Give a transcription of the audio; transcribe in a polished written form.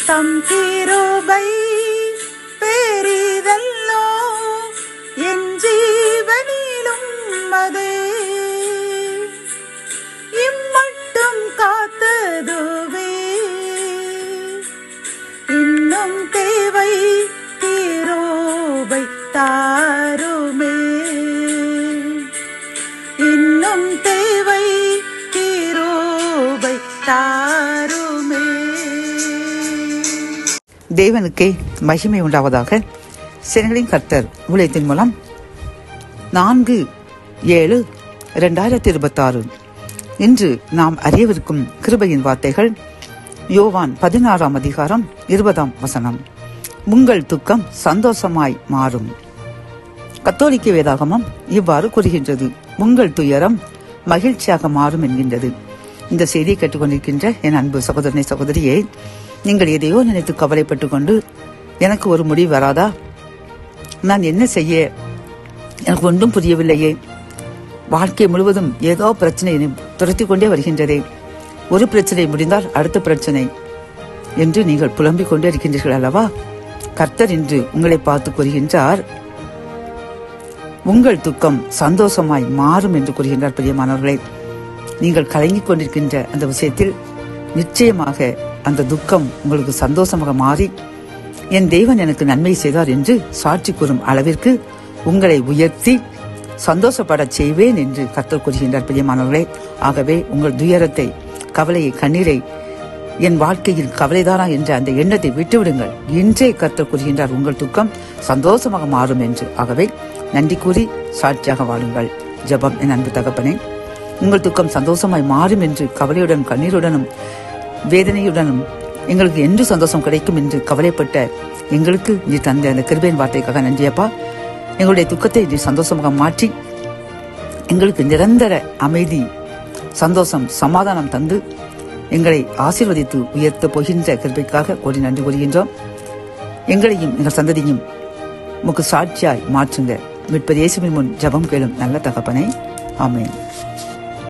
தம் கிருபை பெரிதல்லோ என் ஜீவனிலும் அதே இம்மட்டும் காத்ததுவே இன்னும் தேவை கிருபை தாருமே இன்னும் தேவை கிருபை தாருமே. தேவனுக்கே மகிமை உண்டாவதாக. சேனைகளின் கர்த்தர் ஊழியத்தின் மூலம் 4/7/2026 இன்று நாம் அறியவிருக்கும் கிருபையின் வார்த்தைகள் யோவான் 16 அதிகாரம் 20 உங்கள் துக்கம் சந்தோஷமாய் மாறும். கத்தோலிக்க வேதாகமம் இவ்வாறு கூறுகின்றது, உங்கள் துயரம் மகிழ்ச்சியாக மாறும் என்கின்றது. இந்த செய்தியை கேட்டுக்கொண்டிருக்கின்ற என் அன்பு சகோதரனை சகோதரியே, நீங்கள் எதையோ நினைத்து கவலைப்பட்டுக் கொண்டு எனக்கு ஒரு முடிவு வராதா, நான் என்ன செய்ய, எனக்கு ஒன்றும் புரியவில்லையே, வாழ்க்கை முழுவதும் ஏதோ பிரச்சனை துரத்தி கொண்டே வருகின்றதே, ஒரு பிரச்சனை முடிந்தால் அடுத்த பிரச்சனை என்று நீங்கள் புலம்பிக் கொண்டே இருக்கின்றீர்கள் அல்லவா? கர்த்தர் இன்று உங்களை பார்த்து கூறுகின்றார், உங்கள் துக்கம் சந்தோஷமாய் மாறும் என்று கூறுகின்றார். பிரியமானவர்களே, நீங்கள் கலங்கிக் கொண்டிருக்கின்ற அந்த விஷயத்தில் நிச்சயமாக அந்த துக்கம் உங்களுக்கு சந்தோஷமாக மாறி என் தேவன் எனக்கு நன்மை செய்தார் என்று சாட்சி கூறும் அளவிற்கு உங்களை உயர்த்தி சந்தோஷப்பட செய்வேன் என்று கர்த்தர் கூறுகின்றார். பிரியமானவர்களே, ஆகவே உங்கள் துயரத்தை, கவலையை, கண்ணீரை, என் வாழ்க்கையில் கவலைதானா என்ற அந்த எண்ணத்தை விட்டுவிடுங்கள். இன்றே கர்த்தர் கூறுகின்றார், உங்கள் துக்கம் சந்தோஷமாக மாறும் என்று. ஆகவே நன்றி கூறி சாட்சியாக வாழுங்கள். ஜெபம். என் அன்பு தகப்பனே, உங்கள் துக்கம் சந்தோஷமாய் மாறும் என்று கவலையுடன், கண்ணீருடனும், வேதனையுடனும் எங்களுக்கு என்று சந்தோஷம் கிடைக்கும் என்று கவலைப்பட்ட எங்களுக்கு நீ தந்த அந்த கிருபையின் வார்த்தைக்காக நன்றியப்பா. எங்களுடைய துக்கத்தை நீ சந்தோஷமாக மாற்றி எங்களுக்கு நிரந்தர அமைதி, சந்தோஷம், சமாதானம் தந்து எங்களை ஆசீர்வதித்து உயர்த்த போகின்ற கிருபைக்காக கோடி நன்றி கூறுகின்றோம். எங்களையும் எங்கள் சந்ததியும் உமக்கு சாட்சியாய் மாற்றுங்க. மீட்பர் இயேசுவின் முன் ஜெபம் கேளும் நல்ல தகப்பனே. ஆமென்.